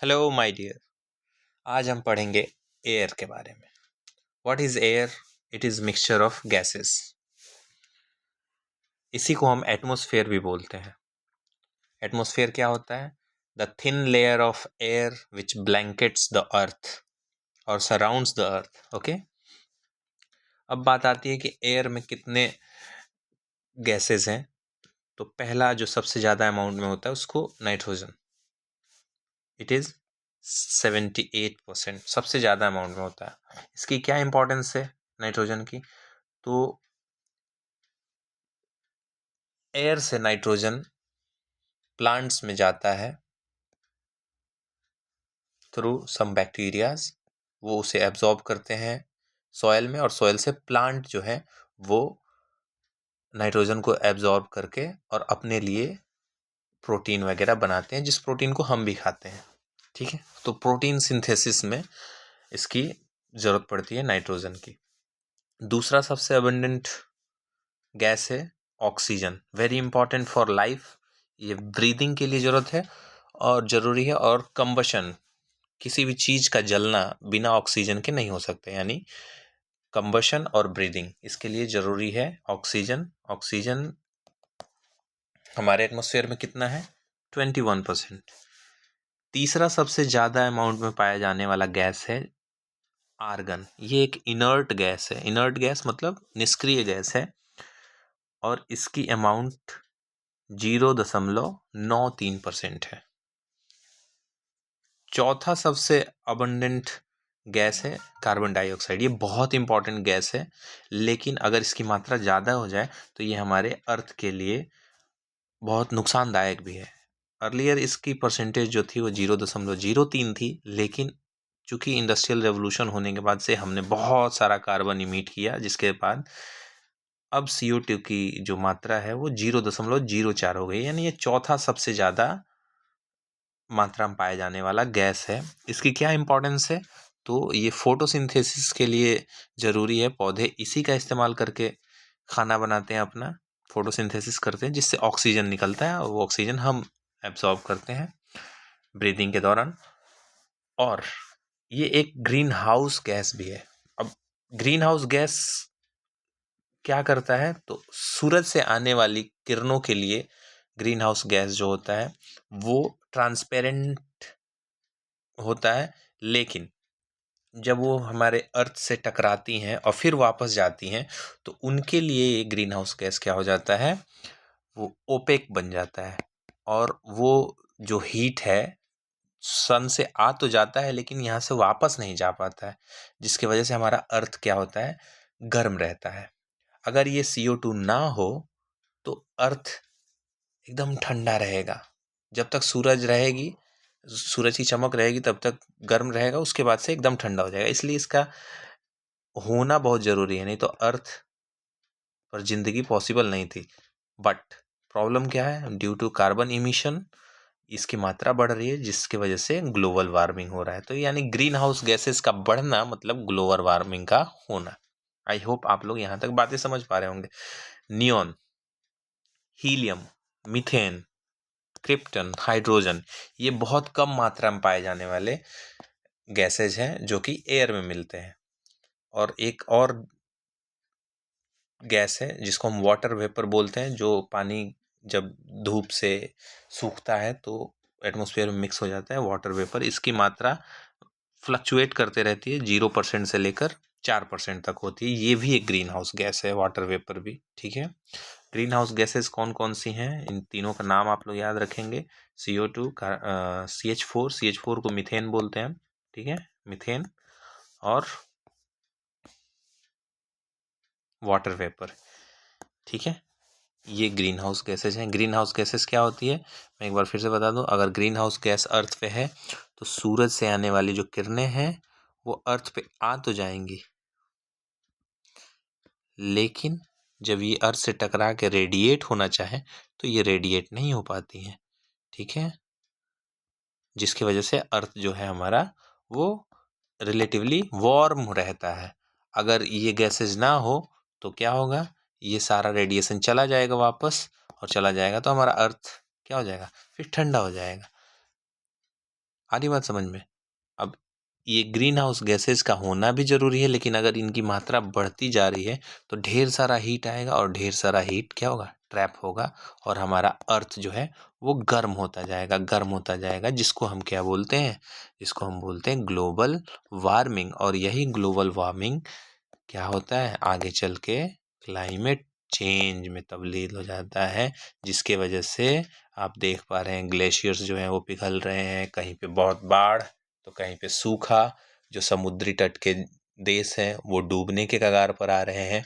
Hello my dear. आज हम पढ़ेंगे एयर के बारे में। What is air? It is mixture of gases. इसी को हम एटमॉस्फेयर भी बोलते हैं। एटमॉस्फेयर क्या होता है? The thin layer of air which blankets the earth और सराउंड्स द अर्थ। ओके, अब बात आती है कि एयर में कितने गैसेस हैं। तो पहला जो सबसे ज़्यादा अमाउंट में होता है उसको नाइट्रोजन। इट इज़ 78%, सबसे ज़्यादा अमाउंट में होता है। इसकी क्या इंपॉर्टेंस है नाइट्रोजन की? तो एयर से नाइट्रोजन प्लांट्स में जाता है थ्रू सम बैक्टीरियाज। वो उसे एब्जॉर्ब करते हैं सॉइल में, और सॉइल से प्लांट जो है वो नाइट्रोजन को एब्जॉर्ब करके और अपने लिए प्रोटीन वगैरह बनाते हैं, जिस प्रोटीन को हम भी खाते हैं। ठीक है, तो प्रोटीन सिंथेसिस में इसकी ज़रूरत पड़ती है नाइट्रोजन की। दूसरा सबसे अबंडेंट गैस है oxygen. Very important for life. ये ब्रीदिंग के लिए ज़रूरत है और ज़रूरी है। और कंबशन, किसी भी चीज़ का जलना बिना ऑक्सीजन के नहीं हो सकता, यानी कंबशन और ब्रीदिंग इसके लिए ज़रूरी है ऑक्सीजन। ऑक्सीजन हमारे एटमॉस्फेयर में कितना है? 21%। तीसरा सबसे ज़्यादा अमाउंट में पाया जाने वाला गैस है आर्गन। ये एक इनर्ट गैस है। इनर्ट गैस मतलब निष्क्रिय गैस है, और इसकी अमाउंट 0.93% है। चौथा सबसे अबंडेंट गैस है कार्बन डाइऑक्साइड। ये बहुत इंपॉर्टेंट गैस है, लेकिन अगर इसकी मात्रा ज़्यादा हो जाए तो ये हमारे अर्थ के लिए बहुत नुकसानदायक भी है। अर्लियर इसकी परसेंटेज जो थी वो 0.03 थी, लेकिन चूंकि इंडस्ट्रियल रेवोल्यूशन होने के बाद से हमने बहुत सारा कार्बन इमिट किया, जिसके बाद अब CO2 की जो मात्रा है वो 0.04 हो गई। यानी ये चौथा सबसे ज़्यादा मात्रा में पाया जाने वाला गैस है। इसकी क्या इंपॉर्टेंस है? तो ये फोटोसिंथेसिस के लिए ज़रूरी है। पौधे इसी का इस्तेमाल करके खाना बनाते हैं, अपना फोटोसिंथेसिस करते हैं, जिससे ऑक्सीजन निकलता है और वो ऑक्सीजन हम एब्जॉर्ब करते हैं ब्रीदिंग के दौरान। और ये एक ग्रीन हाउस गैस भी है। अब ग्रीन हाउस गैस क्या करता है? तो सूरज से आने वाली किरणों के लिए ग्रीन हाउस गैस जो होता है वो ट्रांसपेरेंट होता है, लेकिन जब वो हमारे अर्थ से टकराती हैं और फिर वापस जाती हैं तो उनके लिए ये ग्रीन हाउस गैस क्या हो जाता है? वो ओपेक बन जाता है। और वो जो हीट है सन से आ तो जाता है, लेकिन यहाँ से वापस नहीं जा पाता है, जिसकी वजह से हमारा अर्थ क्या होता है? गर्म रहता है। अगर ये CO2 ना हो तो अर्थ एकदम ठंडा रहेगा। जब तक सूरज रहेगी, सूरज की चमक रहेगी, तब तक गर्म रहेगा, उसके बाद से एकदम ठंडा हो जाएगा। इसलिए इसका होना बहुत ज़रूरी है, नहीं तो अर्थ पर ज़िंदगी पॉसिबल नहीं थी। बट प्रॉब्लम क्या है? ड्यू टू कार्बन इमिशन इसकी मात्रा बढ़ रही है, जिसकी वजह से ग्लोबल वार्मिंग हो रहा है। तो यानी ग्रीन हाउस गैसेस का बढ़ना मतलब ग्लोबल वार्मिंग का होना। आई होप आप लोग यहाँ तक बातें समझ पा रहे होंगे। Neon, helium, methane, krypton, hydrogen, ये बहुत कम मात्रा में पाए जाने वाले गैसेज हैं जो कि एयर में मिलते हैं। और एक और गैस है जिसको हम वाटर वेपर बोलते हैं, जो पानी जब धूप से सूखता है तो एटमॉस्फेयर में मिक्स हो जाता है, वाटर वेपर। इसकी मात्रा फ्लक्चुएट करते रहती है, 0% से लेकर 4% तक होती है। ये भी एक ग्रीन हाउस गैस है, वाटर वेपर भी। ठीक है, ग्रीन हाउस गैसेस कौन कौन सी हैं? इन तीनों का नाम आप लोग याद रखेंगे। CO2 का CH4 को मीथेन बोलते हैं। ठीक है, मीथेन और वाटर वेपर। ठीक है, ये ग्रीन हाउस गैसेज हैं। ग्रीन हाउस गैसेज क्या होती है, मैं एक बार फिर से बता दूं। अगर ग्रीन हाउस गैस अर्थ पे है तो सूरज से आने वाली जो किरणें हैं वो अर्थ पे आ तो जाएंगी, लेकिन जब ये अर्थ से टकरा के रेडिएट होना चाहे तो ये रेडिएट नहीं हो पाती हैं। ठीक है, जिसकी वजह से अर्थ जो है हमारा वो रिलेटिवली वार्म रहता है। अगर ये गैसेज ना हो तो क्या होगा? ये सारा रेडिएशन चला जाएगा वापस, और चला जाएगा तो हमारा अर्थ क्या हो जाएगा? फिर ठंडा हो जाएगा। आ रही बात समझ में? अब ये ग्रीन हाउस गैसेस का होना भी ज़रूरी है, लेकिन अगर इनकी मात्रा बढ़ती जा रही है तो ढेर सारा हीट आएगा, और ढेर सारा हीट क्या होगा, ट्रैप होगा, और हमारा अर्थ जो है वो गर्म होता जाएगा, गर्म होता जाएगा, जिसको हम क्या बोलते हैं, जिसको हम बोलते हैं ग्लोबल वार्मिंग। और यही ग्लोबल वार्मिंग क्या होता है, आगे चल के क्लाइमेट चेंज में तब्दील हो जाता है, जिसके वजह से आप देख पा रहे हैं ग्लेशियर्स जो हैं वो पिघल रहे हैं, कहीं पे बहुत बाढ़ तो कहीं पे सूखा, जो समुद्री तट के देश हैं वो डूबने के कगार पर आ रहे हैं।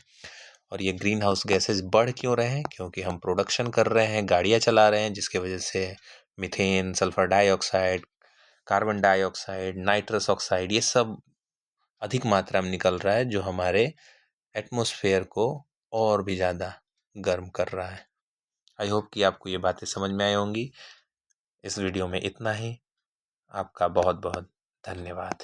और ये ग्रीन हाउस गैसेस बढ़ क्यों रहे हैं, क्योंकि हम प्रोडक्शन कर रहे हैं, गाड़ियाँ चला रहे हैं, जिसके वजह से methane, sulphur dioxide, carbon dioxide, nitrous oxide, ये सब अधिक मात्रा में निकल रहा है, जो हमारे एटमॉस्फेयर को और भी ज़्यादा गर्म कर रहा है। आई होप कि आपको ये बातें समझ में आई होंगी। इस वीडियो में इतना ही। आपका बहुत बहुत धन्यवाद।